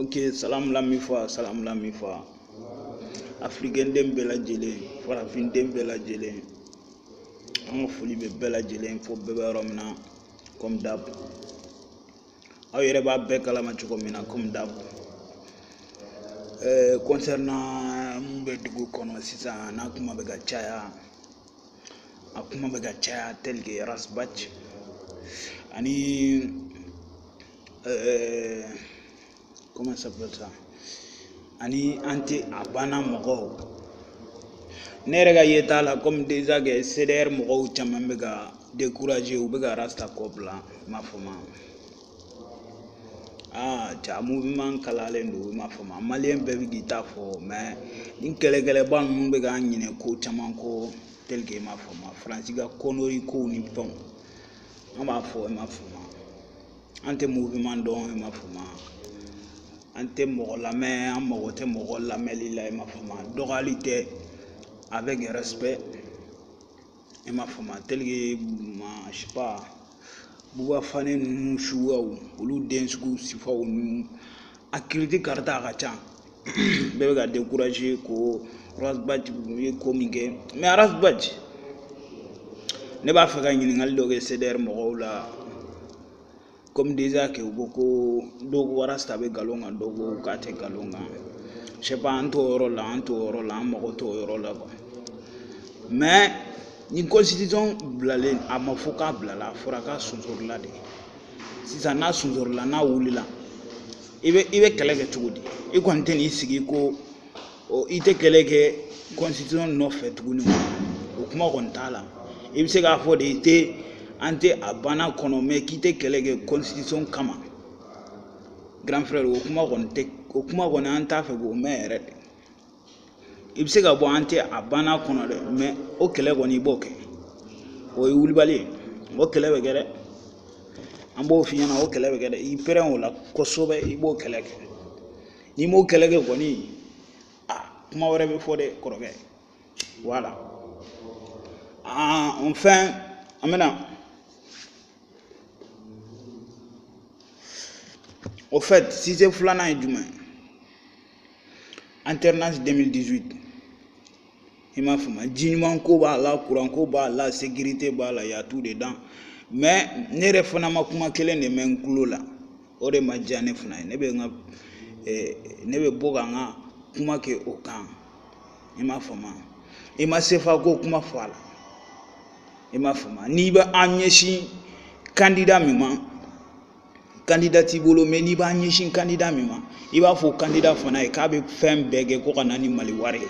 Ok, salam la mi fois, salam la mi fois. Africain dem bela jele, farafin dem bela jele. On folie be bela jele, faut bebe romna comme d'hab. Aw yere ba be kala ma chiko mina comme d'hab. Concernant mbe dugu kono sisa na kuma be ga chaya. Akuma be ga chaya tel que rasbach. Ani comment ça s'appelle ça? Ani anti abana mogo nerega yetala comme déjà que CDR mogo chama mega décourager ou bega rasta kopla ma fama cha mouvement kalale ndo ma fama malien bebe gita fo mais in kele ban mun bega nyine ko chama ko tel que ma fama France ga konori ko ni pon ma fo ma fama anti mouvement don ma fama ante mogo lamɛ an mago tɛ mogo lamɛli la i ma fama dɔgɔyali tɛ avec respect i ma fama tel que je sais pas buba fane ninnu suguyaw olu den sugu sifaw ninnu activité karita a ka ca bɛɛ bɛ ka décourager ko rasbach ye ko min kɛ mais rasbach ne b'a fɛ ka ɲininkali dɔ kɛ CDR mɔgɔw la comme déjà que beaucoup dogo rasta be galonga dogo kate galonga je sais pas anto rola magoto rola quoi mais ni constitution blalen amafoka blala foraka sunzorla de si ça na sunzorla na wulila ibe keleke tugudi e konteni sigi ko o ite keleke constitution no fait tuguni o kuma kontala ibe se ga fo de ite ante abana kono me kite kelege constitution kama grand frère o kuma gon anta fe go mere ibse ga bo ante abana kono de me o kele goni boke o wulbali o kele be gere ambo fi yana o kele be gere I pere on la kosobe ibo kelege ni mo kelege goni kuma wore be fode koroge voilà enfin amena. Au fait, si c'est Flana et Duma, alternance 2018, il m'a fait Djinman Koba là, Courant Koba là, sécurité là, il y a tout dedans. Mais ne refana ma kuma kelen ne men kulo la. O de ma jane fana ne be boga nga kuma ke okan. Il m'a fait il m'a sefa ko kuma fala. Il m'a fait ni ba anyeshi candidat mima candidat bolo mais ni ba nyishin candidat mima i ba fo candidat fana e ka be fem bege ko kana ni mali ware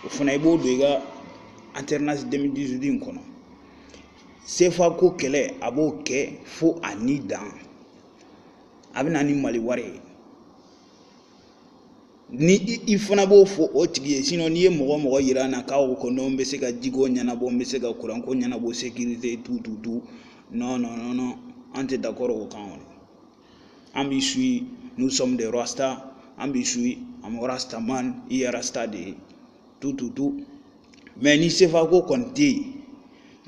o fana ibo do ga alternance 2018 kono sefa ko kele abo ke fo anida abina ni mali ware ni I fana bo fo o tigi sino ni e mogo yirana ka ko no mbe se ga jigo nyana bo mbe se ga kuran ko nyana bo sécurité tout non on est d'accord au camp. Ambisui, nous sommes des Rasta, ambisui, am Rastaman, il Rasta de tout. Mais ni se fa ko konti,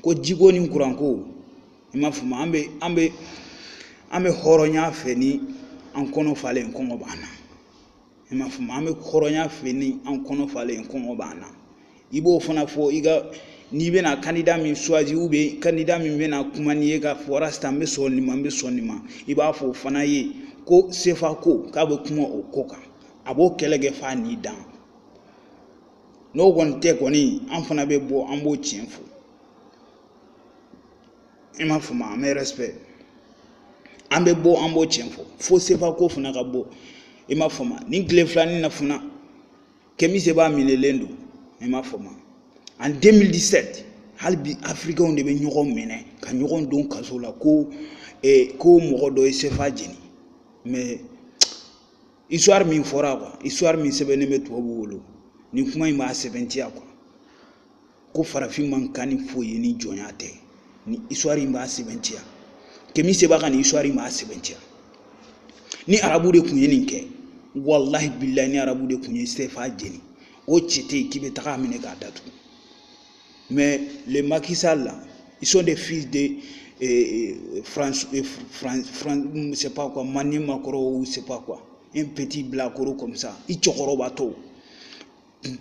ko jigo ni kuranko, ima fuma ambe horonya feni en kono fale en kongo bana. Ima fuma ambe horonya feni en kono fale en kongo bana. Ibo fana fo iga ni bena candidat mi choisi ou be candidat mi bena kumani ga forasta mbe sonima iba fo fana ye ko sefa ko ka be kuma o koka abo kelege fa ni dan no gon te koni an fana be bo an bo tienfo ima fuma me respect an be bo an bo tienfo fo sefa ko fana ka bo ima fuma ni gle flani na funa kemi se ba minelendo ima fuma en 2017 halbi Afrique on debe ñogon mene ka ñogon don kaso la ko mogo do sefa jeni mais histoire min fora quoi histoire min sebene me to wolo ni kuma ima sebentia quoi ko farafin man kani foye ni jonyate ni histoire ima sebentia kemi seba kan histoire ima sebentia ni arabu de kunye ninke wallahi billahi ni arabu de kunye sefa jeni o chete kibe taka mine ga datu. Mais les Macky Sall là, ils sont des fils France, je sais pas quoi, Mani Makoro ou je sais pas quoi. Un petit blacoro comme ça. Il chokoro bateau.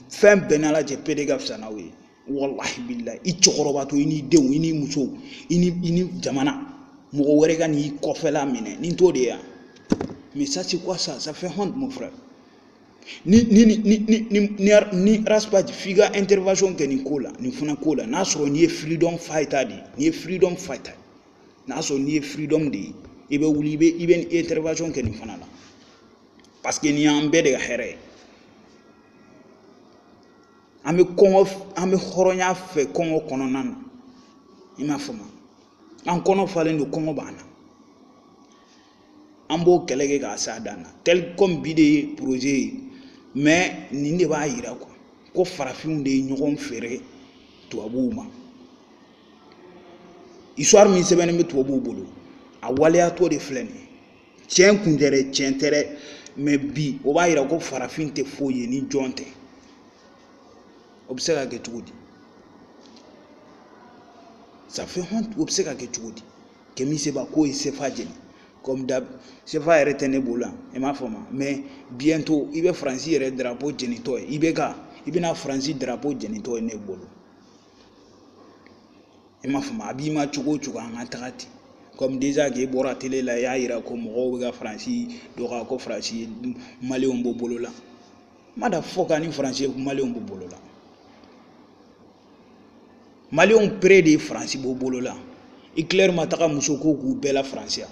Fem benala je pedega fsana we. Wallahi billahi. Il chokoro bateau ini dew ini muso ini jamana. Mogo werega ni kofela mine. Ni to de ya. Mais ça c'est quoi ça? Ça fait honte mon frère. Ni raspa figa intervention ke ni kola ni funa kola na so ni freedom fighter di ni freedom fighter na so ni freedom di ibe wuli ibe intervention ke ni fana la parce que ni ambe de here ame horonya fe kongo kono nan ima fama an kono falen do kongo bana ambo kelege ga sadana tel comme bide projet mais ni ne b'a yira quoi ko farafinw de ɲɔgɔn fere tubabuw ma histoire min sɛbɛnnen bɛ tubabuw bolo a waleyatɔ de filɛ nin tiɲɛ kun tɛ dɛ tiɲɛ tɛ dɛ mais bi o b'a yira ko farafin tɛ foyi ye ni jɔn tɛ o bɛ se ka kɛ cogo di ça fait honte o bɛ se ka kɛ cogo di Kemi Seba ko ye sefa jeni comme d'hab sefa yɛrɛ tɛ ne bolo i m'a fɔ ma mais bientôt i bɛ faransi yɛrɛ drapeau jenitɔ ye i bɛna faransi drapeau jenitɔ ye ne bolo i m'a fɔ ma a b'i ma cogo o cogo an ka taga ten comme déjà que i bɔra télé la i y'a yira ko mɔgɔw bɛ ka faransi dɔgɔya ko faransi maliyɛnw b'o bolo la ma da fɔ ka ni faransi maliyɛnw b'o bolo la maliyɛnw pere de faransi b'o bolo la Hitler ma taga muso ko k'u bɛɛ la faransiya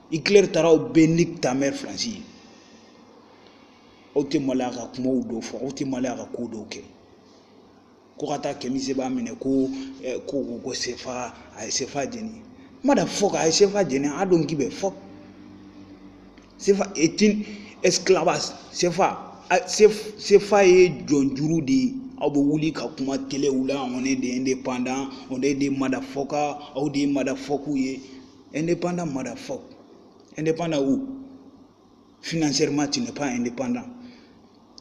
Hitler taara o bɛɛ ni ta mère faransi aw tɛ maloya ka kumaw dɔw fɔ aw tɛ maloya ka ko dɔw kɛ ko ka taa Kemi Seba minɛ ko sefa a ye sefa jeni ma da fɔ a ye sefa jeni a dɔn k'i bɛ fɔ sefa est une esclavage sefa ye jɔnjuru de ye aw bɛ wuli ka kuma télé la on est des indépendants on est des motherfuckers aw de ye motherfuckers ye indépendant motherfucker indépendant où financièrement tu n'es pas indépendant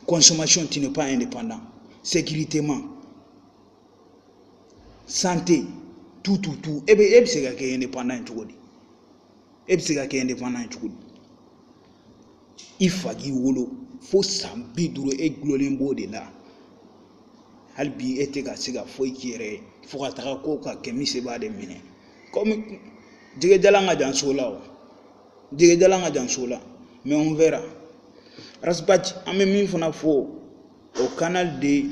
consommation tu n'es pas indépendant sécuritément santé tout e bɛ se ka kɛ indépendant cogo di e bɛ se ka kɛ indépendant cogo di i fa k'i wolo fo san 50 e gulonlen b'o de la hali bi e tɛ ka se ka foyi k'i yɛrɛ ye fo ka taga ko ka Kemi Seba de minɛ comme jɛgɛjalan ka jan so la o jɛgɛjalan ka jan so la mais on verra Rasbach an bɛ min fana fɔ au canal de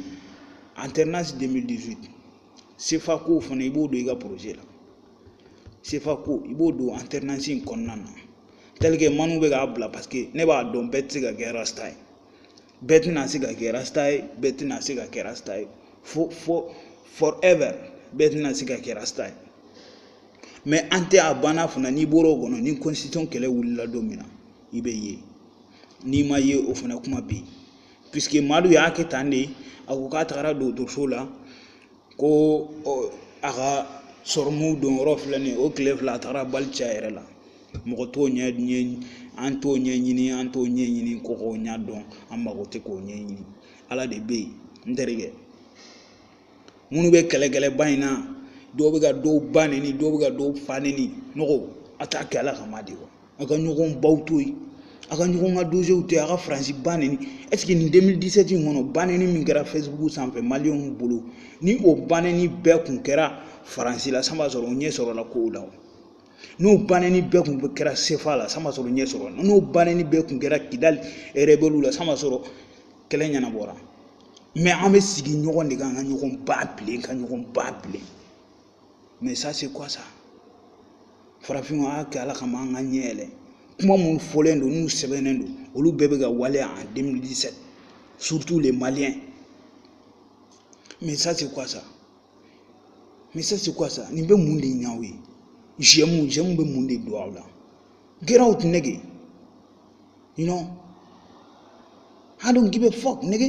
alternance 2018 sefa ko fana i b'o don i ka projet la sefa ko i b'o don alternance in kɔnɔna na tel que manu bɛ k'a bila parce que ne b'a dɔn bɛɛ tɛ se ka kɛ rasta ye bɛɛ tɛna se ka kɛ rasta ye bɛɛ tɛna se ka kɛ rasta ye forever bɛɛ tɛna se ka kɛ rasta ye mais an tɛ a banna fana n'i bɔra o kɔnɔ ni constitution kɛlɛ wulila don min na i bɛ ye n'i ma ye o fana kuma bɛ yen puisque Madu y'a kɛ tan de a ko k'a tagara dɔgɔtɔrɔso la ko a ka sɔrɔmu don yɔrɔ filɛ nin ye o tile fila a tagara bali ci a yɛrɛ la mɔgɔ t'o an t'o ɲɛɲini ko k'o ɲɛ dɔn an mago tɛ k'o ɲɛɲini ala de bɛ yen n terikɛ minnu bɛ kɛlɛkɛlɛba in na dɔw bɛ ka dɔw ba neni dɔw bɛ ka dɔw fa neni nɔgɔ a t'a kɛ ala kama de wa a ka ɲɔgɔn baw to yen a ka ɲɔgɔn ka dosew to yen a ka faransi ba neni est ce que nin 2017 in kɔnɔ ba neni min kɛra Facebook sanfɛ maliyɛnw bolo ni o ba neni bɛɛ kun kɛra faransi la san b'a sɔrɔ o ɲɛ sɔrɔla kow la n'o baneni bɛɛ kun kɛra sefa la san b'a sɔrɔ ɲɛ sɔrɔ n'o baneni bɛɛ kun kɛra Kidal rebelle la san b'a sɔrɔ kɛlɛ ɲɛnabɔra mais an bɛ sigi ɲɔgɔn de kan ka ɲɔgɔn ba bilen mais ça c'est quoi ça farafinw a y'a kɛ ala kama an ka ɲɛ yɛlɛ kuma minnu fɔlen don n'u sɛbɛnnen don olu bɛɛ bɛ ka waleya en 2017 surtout les Maliens mais ça c'est quoi ça nin bɛ mun de ɲaw ye j'aime bɛ mun de don aw la get out nigga you know I don't give a fuck nigga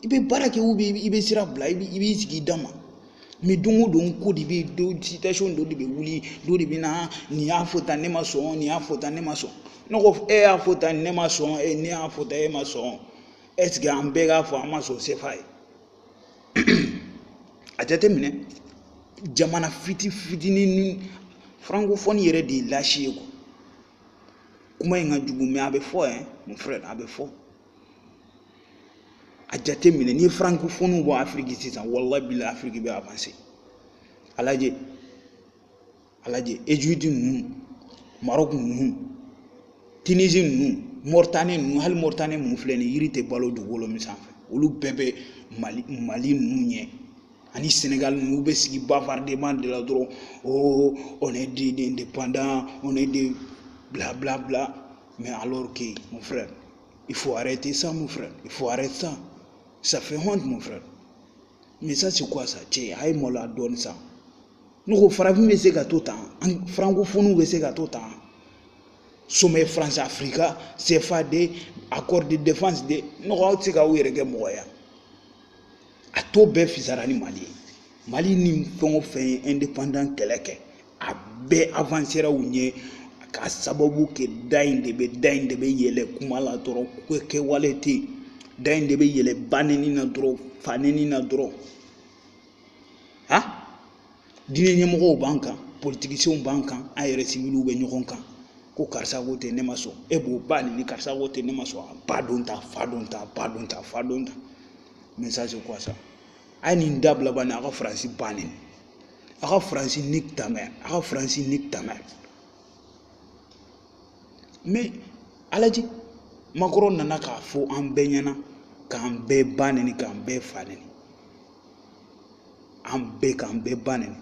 i bɛ baara kɛ ou bien i bɛ sira bila i b'i sigi i dama mais don o don ko de bɛ do citation dɔ de bɛ wuli dɔ de bɛ na nin y'a fɔ tan ne ma sɔn nin y'a fɔ tan ne ma sɔn ne ko e y'a fɔ tan ne ma sɔn ne y'a fɔ tan e ma sɔn est ce que an bɛɛ k'a fɔ an ma sɔn sefa ye a jateminɛ jamana fitinin francophone yɛrɛ de lâché ye quoi kuma in ka jugu mais a bɛ fɔ hein mon frère a bɛ fɔ a jate minɛ ni francophone bɔ Afrique sisan wallahi billahi Afrique bɛ avancer a lajɛ Égypte ninnu Maroc ninnu Tunisie ninnu Mauritanie ninnu hali Mauritanie mun filɛ nin yiri tɛ balo dugukolo min sanfɛ olu bɛɛ bɛ Mali ninnu ɲɛ ani Sénégal ninnu bɛ sigi bavardement de la dɔrɔn oh on est des indépendants on est des bla bla bla mais alors que mon frère il faut arrêter ça mon frère il faut arrêter ça fait honte mon frère mais ça c'est quoi ça cɛ a ye maloya dɔɔnin sa ne ko farafin bɛ se ka to tan francophone bɛ se ka to tan sommet France Africa CFA de accord de défense de ne ko aw tɛ se k'aw yɛrɛ kɛ mɔgɔ ye a to bɛɛ fisara ni Mali ye Mali ni fɛn o fɛn ye indépendant kɛlɛ kɛ a bɛɛ avancera u ɲɛ k'a sababu kɛ da in de bɛ yɛlɛ kuma la dɔrɔn kɛwale tɛ yen da in de bɛ yɛlɛ ba nɛni na dɔrɔn fa nɛni na dɔrɔn diinɛ ɲɛmɔgɔw b'an kan politiciens b'an kan an yɛrɛ civils bɛ ɲɔgɔn kan ko karisa ko tɛ ne ma sɔn e b'o ba nɛni karisa ko tɛ ne ma sɔn ba don ta fa don ta ba don ta fa don ta mais ça c'est quoi ça a ye nin dabila bani a ka Faransi ba nɛni a ka Faransi nique ta mère a ka Faransi nique ta mère mais alaji Macron nana k'a fɔ an bɛɛ ɲɛna k'an bɛɛ ba nɛni k'an bɛɛ fa nɛni k'an bɛɛ ba nɛni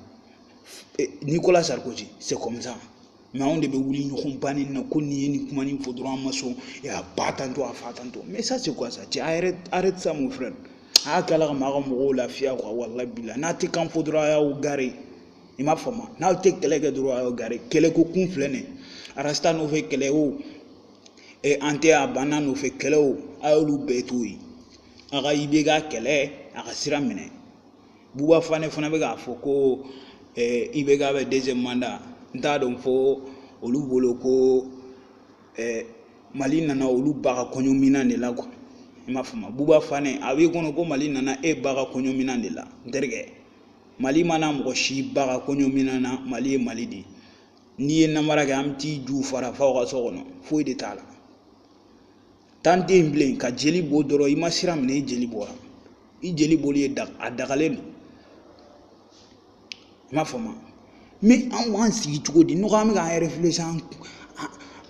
Nicolas Sarkozy c'est comme ça mais anw de bɛ wuli ɲɔgɔn ba nɛni na ko nin ye nin kuma nin fɔ dɔrɔn an ma sɔn a ba tantôt a fa tantôt mais ça c'est quoi ça cɛ arrête ça mon frère a y'a kɛla ka maa ka mɔgɔw lafiya quoi wallahi billahi n'a tɛ kan fɔ dɔrɔn a y'aw gare i m'a faamu n'aw tɛ kɛlɛ kɛ dɔrɔn a y'aw gare kɛlɛko kun filɛ nin ye Arasta nɔfɛ kɛlɛ o an tɛ a banna nɔfɛ kɛlɛ o a y'olu bɛɛ to yen a ka IBK kɛlɛ a ka sira minɛ Buba Fane fana bɛ k'a fɔ ko IBK bɛ deuxième mandat n t'a dɔn fo olu bolo ko Mali nana olu ba ka kɔɲɔ minan de la quoi i m'a faamu Buba Fane a b'i kɔnɔ ko Mali nana e ba ka kɔɲɔ minan de la n terikɛ Mali mana mɔgɔ si ba ka kɔɲɔ minan na Mali ye Mali de ye n'i ye namara kɛ an bɛ t'i ju fara f'aw ka so kɔnɔ foyi de t'a la tan tɛ yen bilen ka jeli bɔ dɔrɔn i ma sira minɛ i jeli bɔra i jeli bɔli ye a dagalen don i m'a faamu mais an b'an sigi cogo di n'o an bɛ k'an réfléchir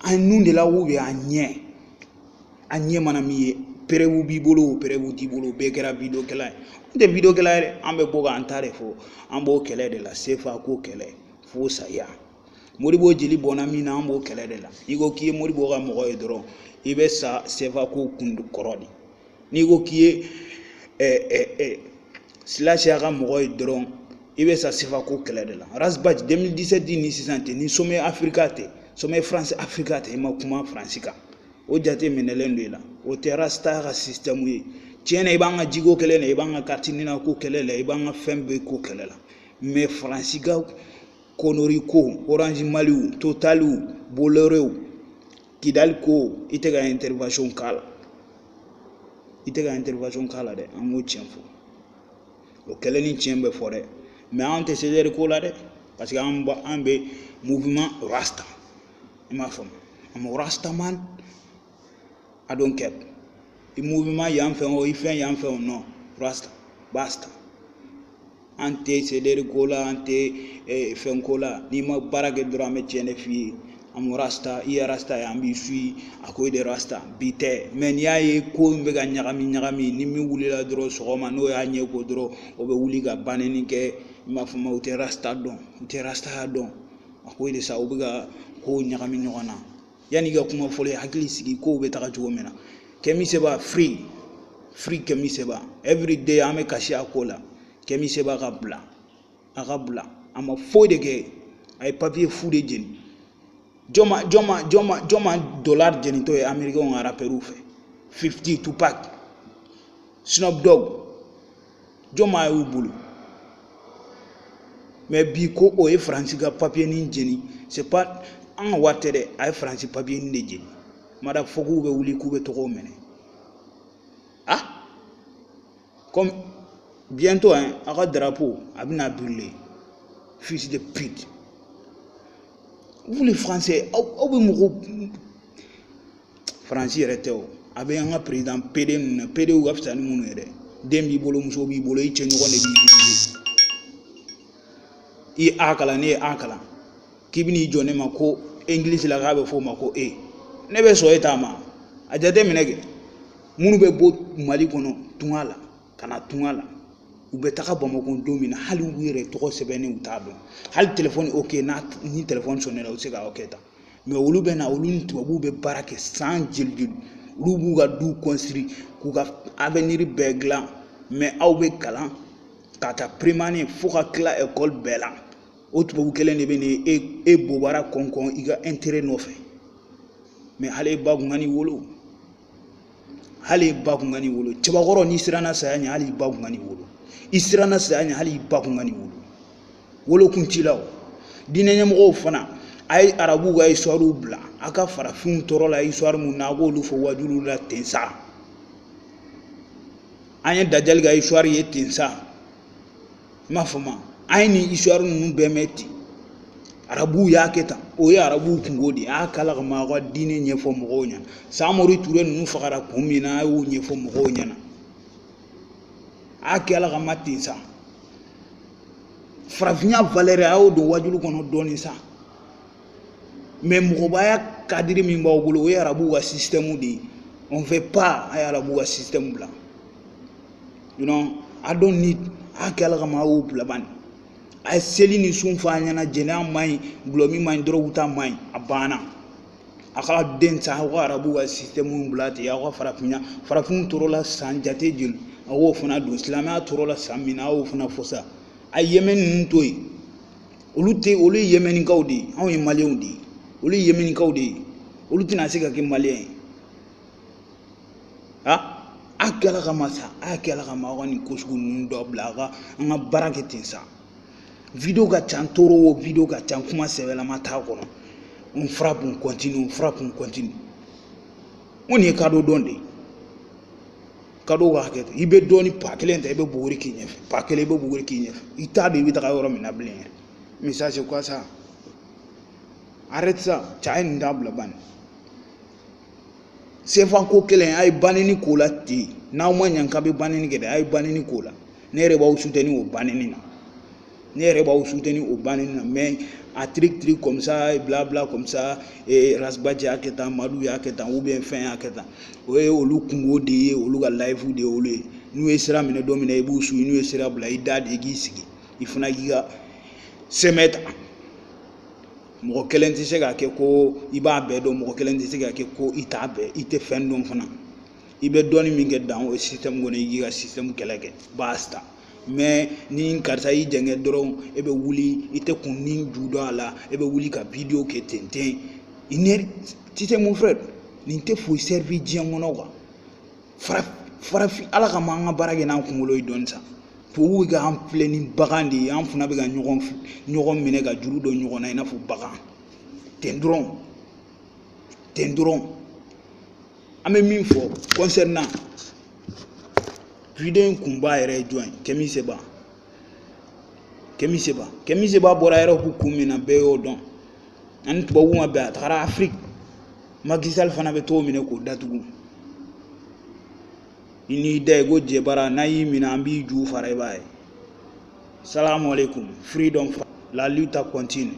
an nun de la ou bien an ɲɛ mana min ye pɛrɛwu b'i bolo o pɛrɛwu t'i bolo bɛɛ kɛra video kɛla ye an tɛ video kɛla ye dɛ an bɛ bɔ k'an ta de fɔ an b'o kɛlɛ de la CFA ko kɛlɛ fo saya Modibo jeli bɔnna min na an b'o kɛlɛ de la i ko k'i ye Modibo ka mɔgɔ ye dɔrɔn i bɛ sa CFA ko kun kɔrɔ de n'i ko k'i ye Silasiya ka mɔgɔ ye dɔrɔn i bɛ sa CFA ko kɛlɛ de la Rasbach 2017 ni sisan tɛ ni sommet Africa tɛ sommet France Africa tɛ i ma kuma Faransi kan o jate minɛlen do i la o tɛ Rasta ka système ye tiɲɛ na i b'an ka jiko kɛlɛ la i b'an ka carte nina ko kɛlɛ la i b'an ka fɛn bɛɛ ko kɛlɛ la mais Faransi ka Connery ko Orange Mali Total Boloré Kidal ko i tɛ ka intervention k'a la dɛ an b'o tiɲɛ fɔ o kɛlɛ ni tiɲɛ bɛ fɔ dɛ mais an tɛ CDR ko la dɛ parce que an bɛ mouvement Rasta i m'a faamu I'm a Rasta man I don't care i mouvement yan fɛn o i fɛn yan fɛn o non Rasta basta an tɛ CDR ko la an tɛ fɛn ko la n'i ma baara kɛ dɔrɔn an bɛ tiɲɛ de f'i ye I'm a Rasta i ye Rasta ye an b'i suit a ko de Rasta bi tɛ mais n'i y'a ye ko in bɛ ka ɲagami ni min wulila dɔrɔn sɔgɔma n'o y'a ɲɛ ko dɔrɔn o bɛ wuli ka banni kɛ i m'a faamu u tɛ Rasta dɔn u tɛ Rasta dɔn a ko de sa u bɛ ka ko ɲagami ɲɔgɔn na yanni i ka kuma fɔlɔ hakili sigi kow bɛ taga cogo min na Kɛmi Seba free Kɛmi Seba every day an bɛ kasi a ko la Kɛmi Seba ka bila a ka bila a ma foyi de kɛ a ye papier fu de jeni jɔn dollar jenitɔ ye américain ka rappeurs fɛ 50 Tupac Snoop Dogg jɔn ma y'u bolo mais bi ko o ye Faransi ka papier ni jeni c'est pas an ka wari tɛ dɛ a ye Faransi papier ni de jeni mada fɔ k'u bɛ wuli k'u bɛ tɔgɔw minɛ comme bientôt a ka drapeau a bɛna brûler fils de pute vous les Français, Français reteo, avec un président PD ou absent monere, dembi bolo muso bi bolo i chenyo ne bi i akala ne akala kibini jone mako English la gabe fo mako ne be so etama ajade minege munu be bo mali kono tungala kana tungala ube taka bamako domina hali wire to sebene utado hal téléphone OK na ni téléphone sonné la usika OK ta mais olu be na olu ntubu be barake sans jildil olu bu ga du construit ku ga avenir beglan mais aw be kalan kata primani fuka kla école bela o tubu kelen be ni e bobara konkon iga intérêt no fe mais hali bagu ngani wolo cebagoro ni sirana sayanya hali bagu ngani wolo isirana sayanya hali bagu ngani wolo kuntilao dinenya mo fana ay arabu ga histoire bla aka farafin toro la histoire mu nago lu fo wajulu la tensa anya dajal ga histoire ye tensa mafuma ayni histoire nu bemeti arabu ya keta o ya arabu kungodi akala ma ga dine nyefo mogonya samori ture nu fakara kumina o nyefo mogonya na akala ga matinsa frafinya valere aw do wajulu kono doni sa mais mugobaya kadiri min ba ogolo o ya arabu ga système di on fait pas ay arabu ga système bla you know I don't need akala ga ma o bla ban ay selini sun fanya na jena mai glomi mai ndro uta mai abana akala densa wa arabu wa système blati ya wa farafun torola sanjate jil awo fana do islamia torola samina awo fana fosa ay yemen ntoy olute ole yemen kawdi aw malien di ole yemen kawdi olute na sika ke malien ha akala kama wani kusgu ndo blaga nga baraketinsa vidéo ga chantoro vidéo ga chankuma sevela mata kono on frappe on continue on est cadeau donde cadeau ga ke ibe doni pakelente ibe buguri kinyef pakele ibe buguri kinyef ita de bita ka yoro mina blin message quoi ça arrête ça chain ndabla ban c'est fanko kelen ay banini kola ti na mo nyanka be banini gede ay banini kola nere ba usuteni o banini na nere ba usuteni o banini mais à trick comme ça et blabla comme ça et rasbaji aketa madu yaketa ou bien fin aketa we olu kungo de olu ga live de olu nu esira mine domina e busu nu esira bla idade gisigi ifuna giga semeta mo kelenti sega ke ko iba be do mo kelenti sega ke ko itabe ite fendom fana ibe doni minge dan o système ngone giga système keleke basta mais ni karta yi jenge doron ebe wuli ite kunni judo ala ebe wuli ka video ke tenten iner tite mon frère ni te fo servi djangono kwa farafi ala ka manga barage na kumulo idonsa to wu ga am pleni bagandi am funa be ga nyogon mine ga juru do nyogona ina fu bagan tendron ame min fo concernant vidéo kumba ere join kemi seba bora ere ku kumina be odon an to bawuma be atara Afrique magisal fana be to mine ko datugu ini de go je bara nayi mina ambi ju faray bay salam alaikum freedom la lutte continue.